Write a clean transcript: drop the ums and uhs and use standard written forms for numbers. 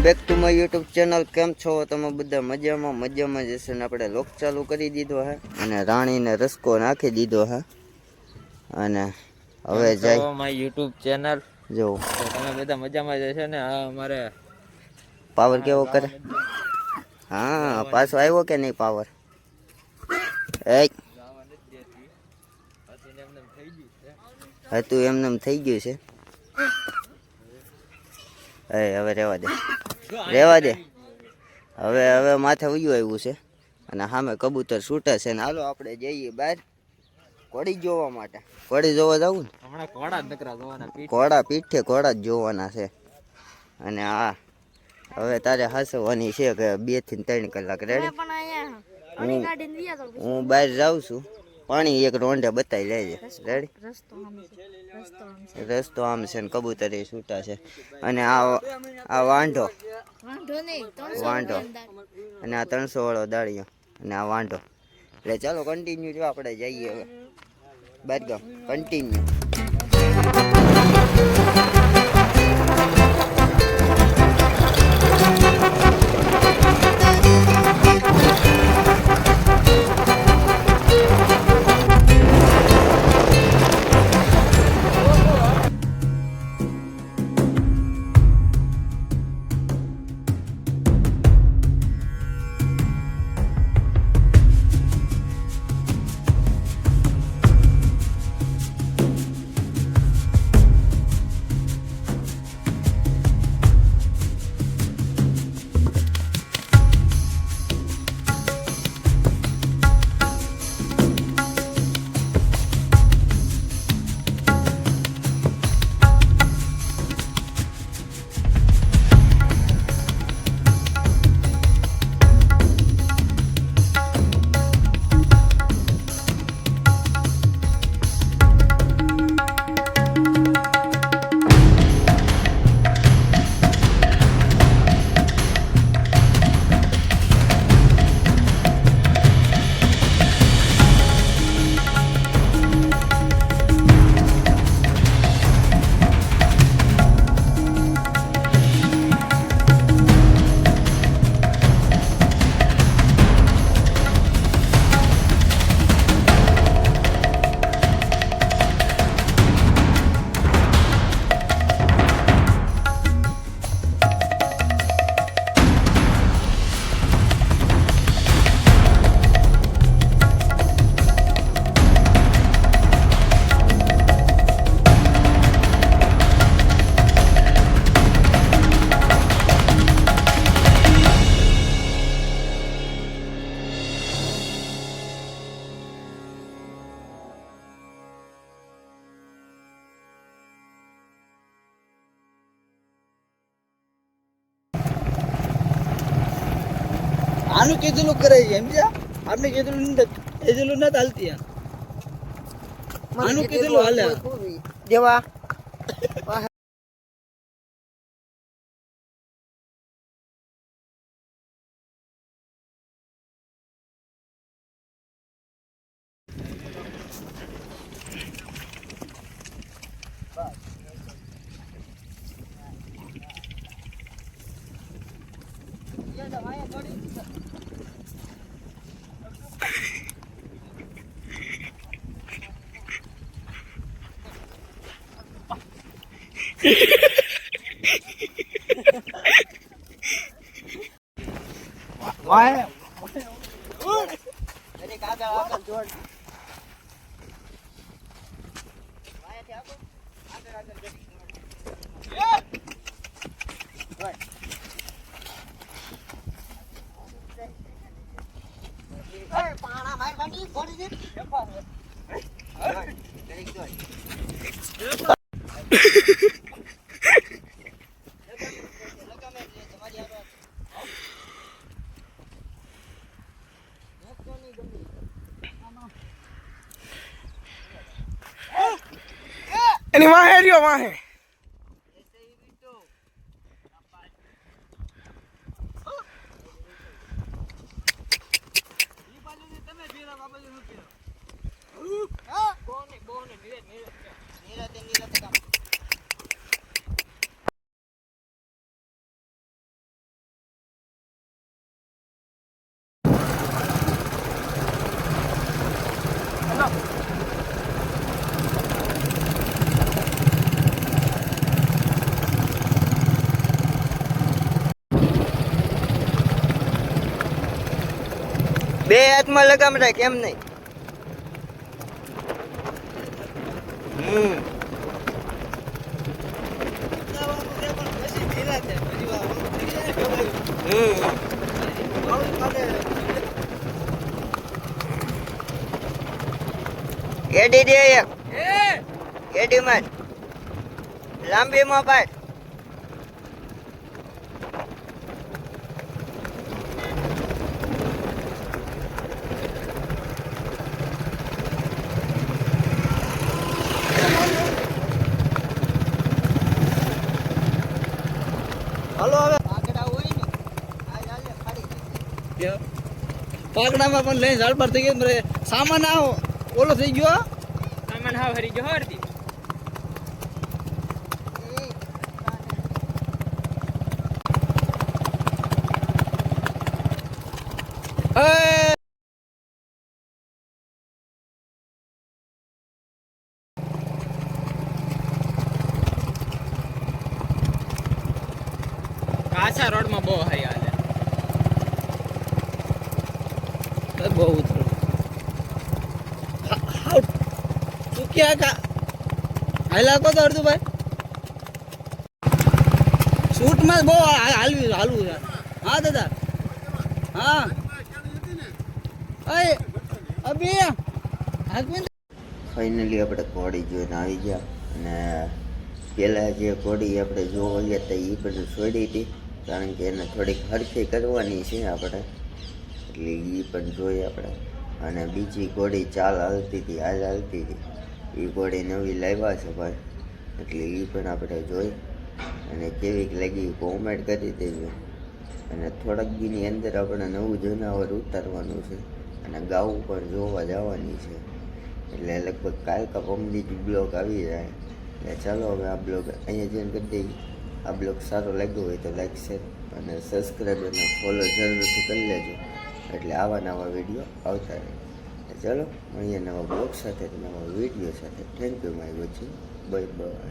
Back to my YouTube channel. કેમ છો તમે બધા? મજામાં જશે ને આપણે લોક ચાલુ કરી દીધો હે અને રાણીને રસકો નાખી દીધો હે અને હવે જાય માય યુટ્યુબ ચેનલ. જો તમે બધા મજામાં જશે ને? હા, અમારે પાવર કેવો કરે? હા, પાછો આવ્યો કે નહીં પાવર? હતું એમને થઈ ગયું છે. હવે રેવા દે. હવે માથે ઉયું આવ્યું છે અને સામે કબૂતર છૂટે છે ને હાલો આપણે જઈએ બહાર ઘોડી જોવા માટે. ઘોડી જોવા જવું ને? ઘોડા પીઠે ઘોડા જ જોવાના છે. અને હવે તારે હસવાની છે કે 2 થી 3 કલાક રેડી. હું બહાર જાઉં છું. પાણી એક રોંઢે બતાવી લેજે. રેડી? રસ્તો આમ છે ને કબૂતર એ છૂટા છે અને આ વાંઢો અને આ 300 વાળો દાળિયો અને આ વાંઢો. એટલે ચાલો કન્ટિન્યુ જો આપણે જઈએ હવે બારગામ. કન્ટિન્યુ. આનું કીધેલું કરે છે એમ છે. આપણે કીધેલું નથી હાલતી. આનું કીધેલું હાલે જેવા વાય અરે કાકા જોડ વાયાથી આગળ કરી પાણા માર બાંધી છોડી દે. એની વાહે રહ્યો વાહે. બે હાથમાં લગામ રાખ કેમ નહીં. એડી દે એક એડી માં લાંબી માં પાડ. હાલો હવે પાકડામાં પણ લઈને ઝાડ પર થઈ ગયો મારે સામાન આવો ઓલો થઈ ગયો સામાન હાવ હરી ગયો હરતી. કાચા રોડમાં બહુ હારી હાલે. બહુ ઉતરો તું ક્યાં કા હાલા કો તો અડધું ભાઈ શૂટમાં બહુ હાલવું છે. હા દાદા હા અય અભી હાકમિન ફાઇનલી આપણે ઘોડી જોઈને આવી ગયા અને પહેલાં જે ઘોડી આપણે જોવા ગયા હતા એ બધું છોડી હતી કારણ કે એને થોડીક હરખી કરવાની છે આપણે એટલે એ પણ જોઈ આપણે. અને બીજી ઘોડી ચાલ હાલતી હતી હાલ હાલતી હતી એ ઘોડી નવી લાવ્યા છે ભાઈ એટલે એ પણ આપણે જોઈ અને કેવીક લાગી કોમેન્ટ કરી દેજો. અને થોડાક દીની અંદર આપણે નવું જનાવર ઉતારવાનું છે અને ગાવું પણ જોવા જવાની છે એટલે લગભગ કાલ કા પમદી બ્લોગ આવી જાય. એટલે ચાલો હવે આ બ્લોગ અહીંયા જોઈન કરી દઈએ. આ બ્લોગ સારો લાગ્યો હોય તો લાઈક શેર અને સબસ્ક્રાઈબ અને ફોલો જરૂરથી કરી લેજો એટલે આવા નવા વિડીયો આવતા રહે. ચાલો મળીએ નવા બ્લોગ સાથે નવા વિડીયો સાથે. Thank you my watching. Bye bye.